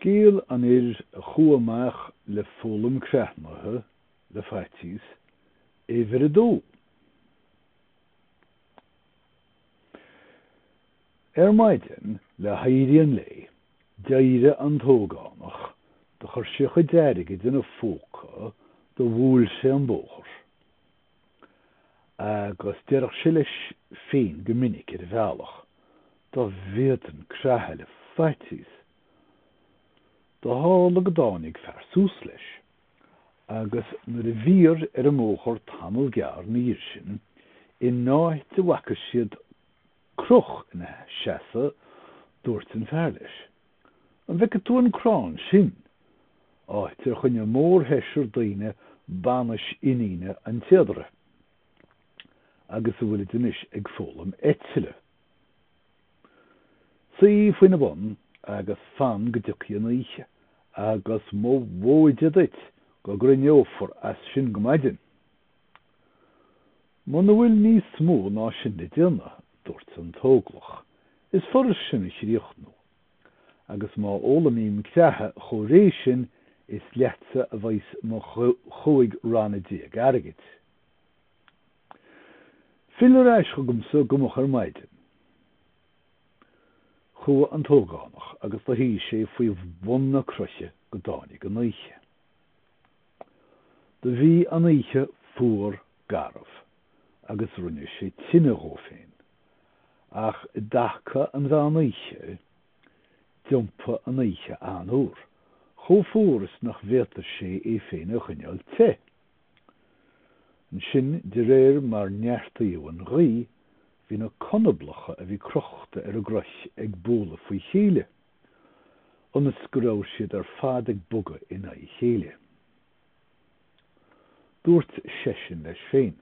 Scéal an chuamach le fólam creathnatha le faitíos éidir a dó. Maidin le hairíon lé, deire an tógánach, de chur siocha deirige duna fóca do bhúil sé an bóchar. Agus deirech sé leis féin go minic ar bhealach, do bhéan creatha le faitíos. Do hála go dánig fearsús leis, agus nuair a bhíor ar an móchar tamil gear na dhiair sin, I náith de bhaca siad cruch ina seasa dúirt an fear leis. An bheith tú an crán sin, áit ar chunne mór heisir daoine banis iníine an teadra, agus a bhfuil inis ag fólam éitiile. Saí faoin na bon agus fan go dtioctha an oíche, agus mó bhóide duit go grinneófar as sin go maidin. Muna bhfuil níos smó ná sin de déanna, dúirt an tóglach, is foras sin is ríochtnú, agus má ólamím cleatha choréis sin is leatsa a bhaith má chuig ranna díag airgid. Filar eis chugumsa gomach ar maidin. Chua an tógánach agus do hí sé faoi bhonna cruise go dánig an oíche. Do bhí an oíche fuair garmh, agus rinne sé tine ó féin, ach dacha an bheith an oíche, diompa an oíche an úr, cho fuaras nach bhétar sé féin a chuineáil te. An sin de réir mar neartaíú an ghaí, hí na conablacha a bhí crochta ar a grois ag bóla faoi chéile, ionas go raibh siad ar fad ag boga ina I chéile. Dúirt sesin leis féin.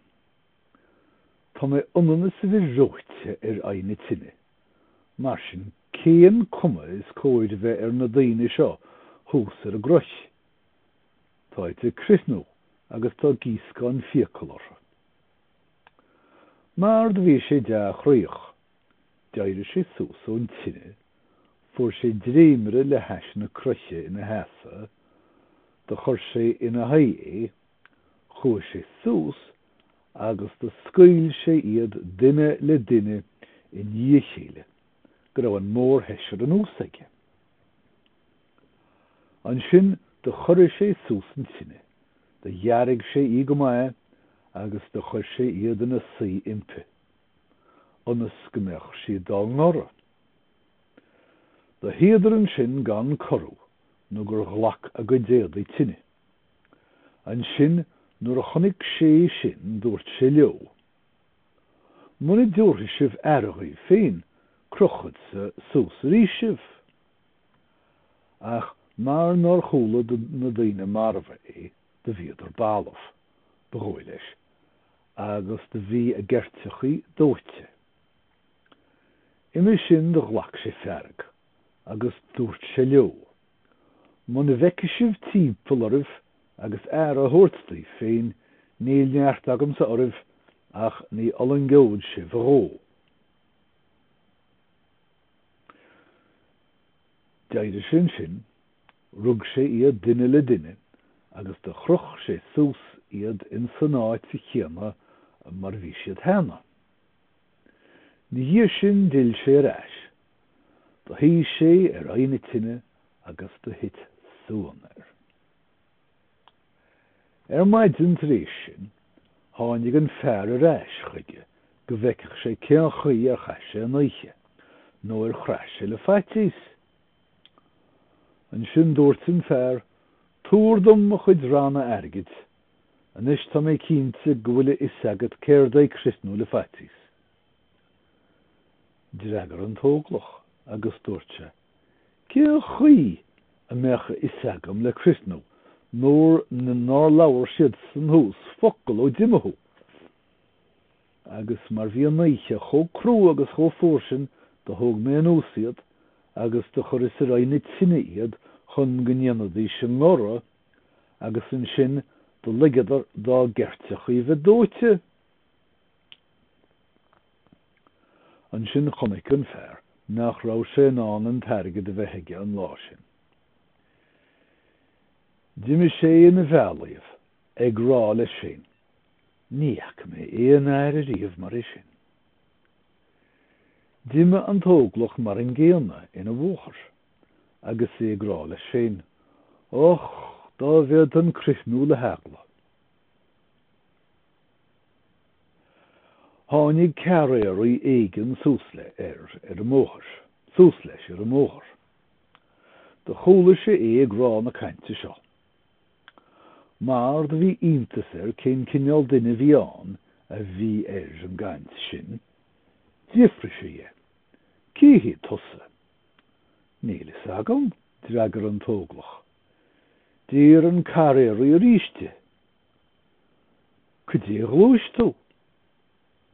Tá mé ionanas a bhí roichte ar aine tine, mar sin céan cuma is cóid a bheith ar na daoine seo thús ar a grois. Tá ite crisnú agus tá gísca an fiacalóra. Mar do bhí sé de chraoch, deire sé sús ón tine, fuair sé dréimire le heis na cruise ina heasa, do chur sé ina haí, chuair sé sús, agus do scaoil sé iad duine le duine I níochéile, go raibh an mór heisir an úsaige. An sin do chuir sé sús an tine, do dhearg sé I go maith, agus do chuir sé iad ina saí impe, ionas go mbeadh siad dá ngára. Do héadar an sin gan corú, nó gur ghlach a go déad I tine. An sin nuair a chonig sé sin dúirt sé leo. Muna dúirtha sibh airghaí féin, crochad sa sús ríisibh. Ach mar nár chúla na daoine marfa de bhíadar bálamh, begói leis, agus de bhí a gertechaí dóite. Imi sin do ghlach sé fearg, agus dúirt sé leo. Muna bheice sibh timpeall oribh, agus a thuirtstaí féin, níl neart agam sa oribh, ach ní olann geod sibh a ró. Deire sin, rug sé iad duine le duine, agus de chruch sé sús iad in san áit sa chéana mar bhí siad héna. Ní dhiair sin dill sé ar ais, do hí sé ar aine tine agus do hit súan ar. Maidin tréis sin, tháinig an fear ar ais chuige, go bhfeiceadh sé ceann chuí ar chaise an oíche, nó ar chreise le faitíos. An sin dúirt an fear, túrdum a chuid ranna airgid, anis tá mé cínte go bhfuil is agad céirdaí crisnú le faitíos. Dreagar an tóglach agus dúirt sé, cé chuí a mecha is agam le crisnú, nóir na nár labhar siad san hús focail ó dimathú. Agus mar bhí an oíche cho crú agus cho fórsin do thug mé an úsiad, agus do chur is ar aine tine iad chun go ndéanadaí sin ngóra, agus an sin do ligeadar dá gertechaí bheith dóite. An sin chonig an fear, nach raibh sé ná an tairgid a bheith aige an lá sin. Dime sé in a bhealaíomh ag rá le sin, níach mé éon air a riamh mar is sin. Dime an tóglach mar an géana ina bhóchar, agus é ag rá le sin, och, dá bhead an crisnú le heagla. Tháinig cearéirí éigean súsle ar a móthar, súsleis ar a móthar. De chúla sé é ag rá na cainte seo. Mar de bhí iontas cén cineál duine bhí an a bhí an gcaint sin, diafra sé é. Cíhí tusa. Nílas agam, dreagar an tóglach. Dír an caréirí a ríiste. Cudí glúis tú.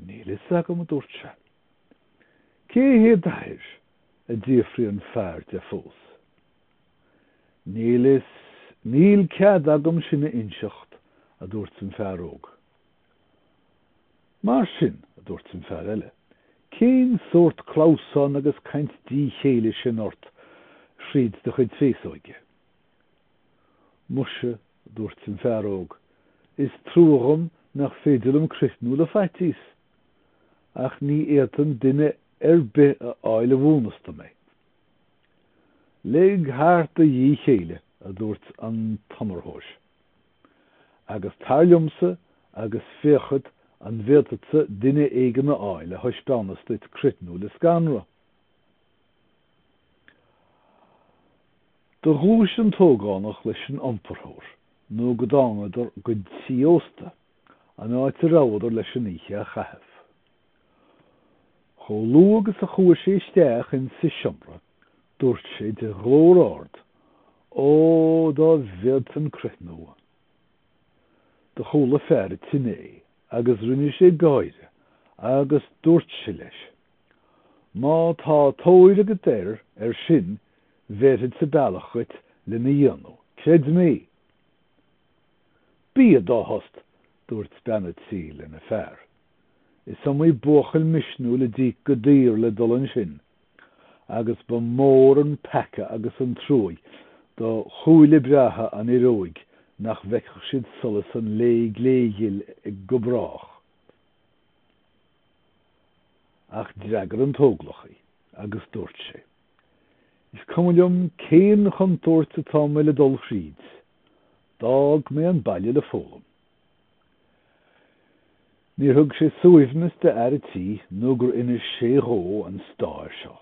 Nílas agam a dúirt se. Cíhí dair a diafra an fearr de fós. Níl cead agam sinna inseacht a dúirt san fearr óg. Mar sin a dúirt san fearr eile. Cén sort chlásán agus caint dí chéile sin ort shríd de chuid féasóige. Muise a dúirt san fearr óg. Is trúcham nach féidirm crisnú le feitís, ach ní éan duine be a áile bhúnasta mé. Lig háart a dhí chéile a dúirt an tamarthóis. Agus tarliomsa agus féchad an bhétatsa duine éigean a áile thuispeannas duit crisnú le scanra. De glúis an tógánach leis an amparthóir, nó go dámadar go tíosta, an áit a ráidir leis an íche a chaithh. Chó lú agus a chuair sé isteach in sa siomra, dúirt sé de glór ard, ó dá bhead an crisnú. De chúla fearr tinné, agus rinne sé gáire, agus dúirt sé leis. Má tá tóir agad ar sin, bheitid sa bailachait le na dhéanú, cred mé. Bí a dá host, dúirt spenad sí le na fearr. Is am mé buachal misnú le dí go dír le dul an sin, agus ba mór an pecha agus an trúi, do chúile breatha an iróig nach bheiceach siad solas an léigil ag go brach. Ach dreagar an tóglachaí, agus dúirt sé. Is cumliom cén chuntóirt atá mé le dul shríd, dag mé an baile le fólam. Ní thug sé suaimhneas de airití nó gur inis sé ró an stáir seo.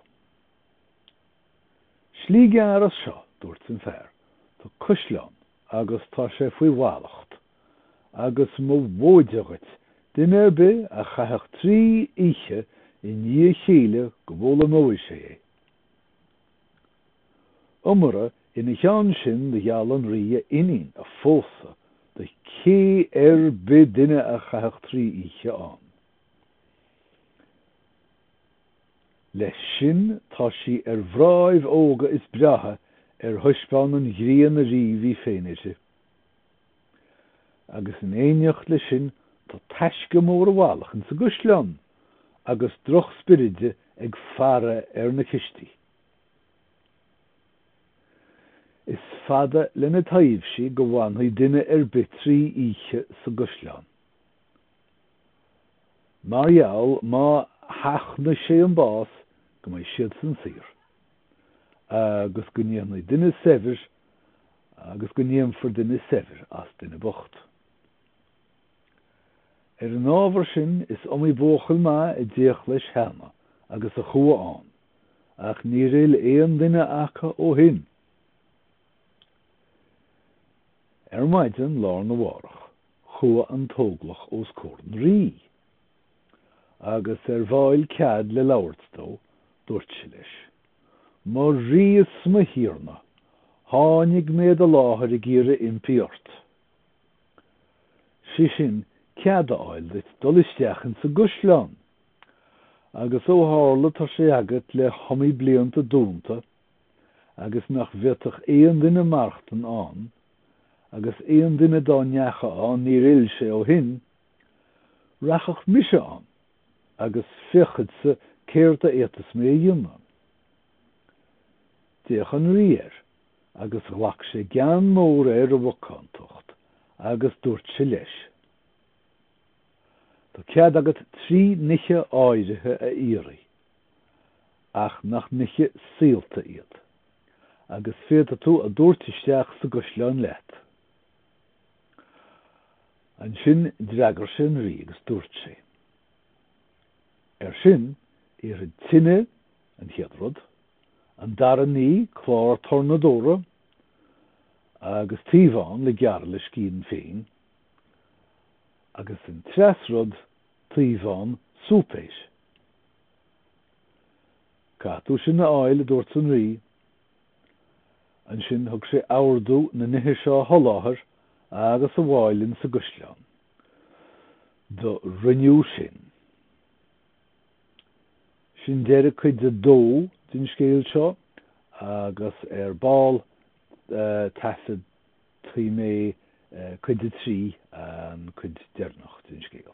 Slí gearras seo, dúirt an fearr, tá cusleán agus tá sé faoi bhálacht, agus mo bhóideagat duine be a chaithach trí oíche i ní chéile go bhfuil mói sé é. Umara ina cheann sin de gheallan ria inín a fósa de cé be duine a chaithach trí oíche an. Leis sin tá sí bhráibh óga is breatha thuispeán an ghrian a riomhí féinise. Agus in éineacht le sin tá teisce mór a bhálachan sa gusleán, agus droch spiridde ag fara na cistí. Is fada le na taobh sí go bhhainfaí duine bit trí oíche sa gusleán. Mar gheall má theachna sé an bás go mbeidh siad san sir, agus go ndéanfaí duine sefir, agus go ndéanfar duine sefir as duine bocht. An ábhar sin is iomaí bóchal má i dtíoch leis cheanna agus a chua an, ach ní réil éon duine acha ó hin. Maidin lár na bhárach, chua an tóglach os córan rí. Agus bháil cead le labhartdó, dúirt sé leis. Má ríos ma hiarna, tháinig méad a láthair i gcíre impiort. Sí sin cead a áil dit dul isteachchan sa gusleán, agus ó tharla tá sé agat le thomaí blianta dúnta, agus nach bheitach éon duine marachtan an, agus éon duine dá neacha an ní riil sé ó hin, rachach mise an, agus fichid sa céirta étas mé dhéanam. Déach an riar, agus lach sé gan mór a bhcantocht, agus dúirt sé leis. Tá cead agat 3 nithe áirithe a íri, ach nach nithe síalta iad, agus féad tú a dúirtisteach sa gusleán leat. An sin dreagar sin rí agus dúirt sé. Sin, tinne an hiadrod, an dar ní chlár tornadóra, agus tíbhán le gear le scín féin, agus an tresrod tíbhán súpéis. Catú sin na áil a dúirt an rí, an sin thug sé áardú na nithe seo tholáthar agus a bháilinn sa gusleán. Do rinneú sin. Sin deire chuid a dó din scéil seo, agus ball tasad trí mé chuid a trí an chuid dearnach din scéil.